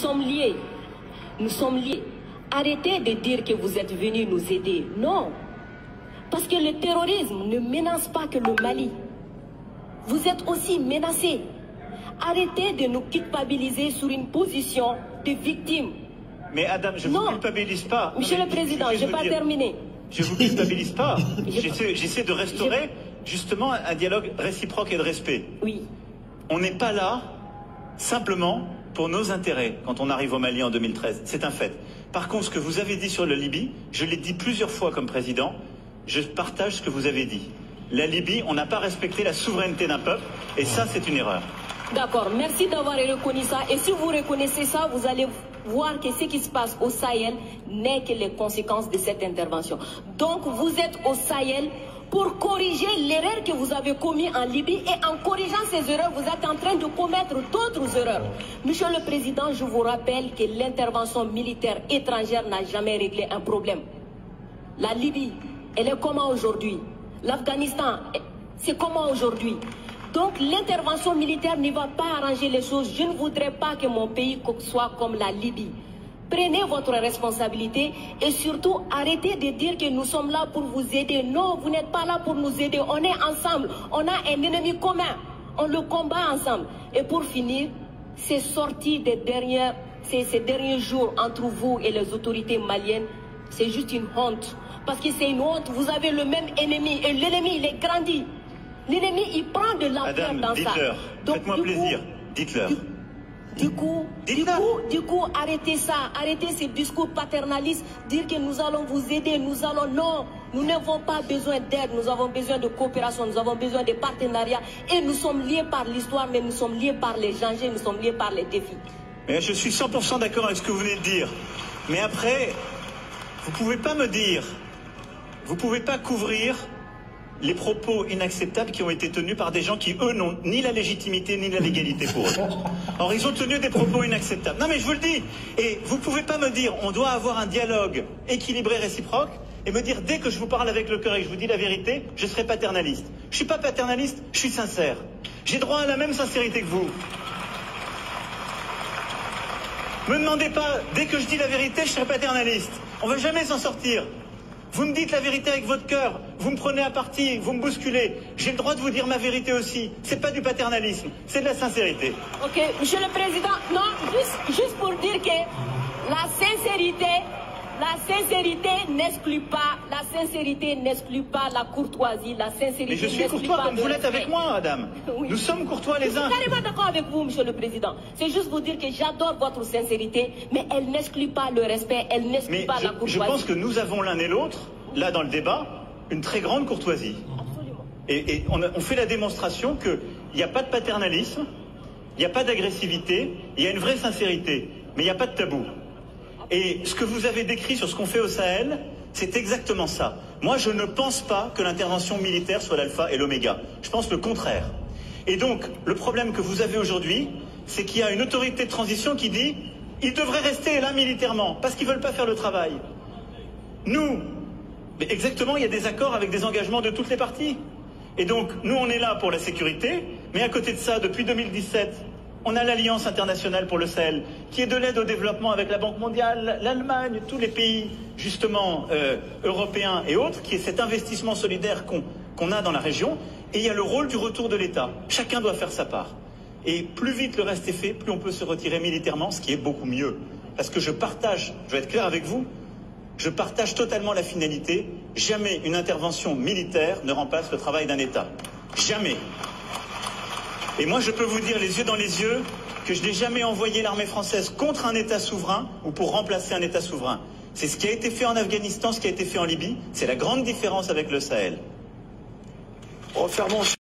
Nous sommes liés. Nous sommes liés. Arrêtez de dire que vous êtes venus nous aider. Non. Parce que le terrorisme ne menace pas que le Mali. Vous êtes aussi menacés. Arrêtez de nous culpabiliser sur une position de victime. Mais Adam, je ne vous culpabilise pas. Monsieur le Président, je n'ai pas terminé. Je ne vous culpabilise pas. J'essaie de restaurer justement un dialogue réciproque et de respect. Oui. On n'est pas là simplement pour nos intérêts quand on arrive au Mali en 2013. C'est un fait. Par contre, ce que vous avez dit sur la Libye, je l'ai dit plusieurs fois comme président, je partage ce que vous avez dit. La Libye, on n'a pas respecté la souveraineté d'un peuple, et ça, c'est une erreur. D'accord, merci d'avoir reconnu ça. Et si vous reconnaissez ça, vous allez voir que ce qui se passe au Sahel n'est que les conséquences de cette intervention. Donc, vous êtes au Sahel pour corriger l'erreur que vous avez commise en Libye, et en corrigeant ces erreurs, vous êtes en train de commettre d'autres erreurs. Monsieur le Président, je vous rappelle que l'intervention militaire étrangère n'a jamais réglé un problème. La Libye, elle est comment aujourd'hui? L'Afghanistan, c'est comment aujourd'hui? Donc l'intervention militaire ne va pas arranger les choses. Je ne voudrais pas que mon pays soit comme la Libye. Prenez votre responsabilité et surtout arrêtez de dire que nous sommes là pour vous aider. Non, vous n'êtes pas là pour nous aider. On est ensemble. On a un ennemi commun. On le combat ensemble. Et pour finir, ces sorties ces derniers jours entre vous et les autorités maliennes, c'est juste une honte. Parce que c'est une honte. Vous avez le même ennemi et l'ennemi, il est grandi. L'ennemi, il prend de l'ampleur dans ça. Faites-moi plaisir. Dites-leur. Du coup, arrêtez ça, arrêtez ces discours paternalistes, dire que nous allons vous aider, non, nous n'avons pas besoin d'aide, nous avons besoin de coopération, nous avons besoin de partenariat, et nous sommes liés par l'histoire, mais nous sommes liés par les dangers, nous sommes liés par les défis. Mais je suis 100% d'accord avec ce que vous venez de dire, mais après, vous pouvez pas me dire, vous pouvez pas couvrir les propos inacceptables qui ont été tenus par des gens qui, eux, n'ont ni la légitimité ni la légalité pour eux. Or, ils ont tenu des propos inacceptables. Non, mais je vous le dis. Et vous ne pouvez pas me dire, on doit avoir un dialogue équilibré, réciproque, et me dire, dès que je vous parle avec le cœur et que je vous dis la vérité, je serai paternaliste. Je ne suis pas paternaliste, je suis sincère. J'ai droit à la même sincérité que vous. Me demandez pas, dès que je dis la vérité, je serai paternaliste. On ne va jamais s'en sortir. Vous me dites la vérité avec votre cœur, vous me prenez à partie, vous me bousculez. J'ai le droit de vous dire ma vérité aussi. C'est pas du paternalisme, c'est de la sincérité. Ok, Monsieur le Président, non, juste pour dire que la sincérité n'exclut pas la courtoisie, la sincérité. Mais je suis courtois comme vous l'êtes avec moi, Adam. Oui. Nous sommes courtois les uns. Je suis carrément d'accord avec vous, Monsieur le Président. C'est juste vous dire que j'adore votre sincérité, mais elle n'exclut pas le respect, elle n'exclut pas la courtoisie. Je pense que nous avons l'un et l'autre, là dans le débat, une très grande courtoisie. Absolument. Et on fait la démonstration qu'il n'y a pas de paternalisme, il n'y a pas d'agressivité, il y a une vraie sincérité, mais il n'y a pas de tabou. Et ce que vous avez décrit sur ce qu'on fait au Sahel, c'est exactement ça. Moi, je ne pense pas que l'intervention militaire soit l'alpha et l'oméga. Je pense le contraire. Et donc, le problème que vous avez aujourd'hui, c'est qu'il y a une autorité de transition qui dit « ils devraient rester là militairement, parce qu'ils ne veulent pas faire le travail ». Nous, mais exactement, il y a des accords avec des engagements de toutes les parties. Et donc, nous, on est là pour la sécurité, mais à côté de ça, depuis 2017... on a l'Alliance internationale pour le Sahel, qui est de l'aide au développement avec la Banque mondiale, l'Allemagne, tous les pays, justement, européens et autres, qui est cet investissement solidaire qu'on a dans la région. Et il y a le rôle du retour de l'État. Chacun doit faire sa part. Et plus vite le reste est fait, plus on peut se retirer militairement, ce qui est beaucoup mieux. Parce que je vais être clair avec vous, je partage totalement la finalité. Jamais une intervention militaire ne remplace le travail d'un État. Jamais. Et moi, je peux vous dire les yeux dans les yeux que je n'ai jamais envoyé l'armée française contre un État souverain ou pour remplacer un État souverain. C'est ce qui a été fait en Afghanistan, ce qui a été fait en Libye. C'est la grande différence avec le Sahel.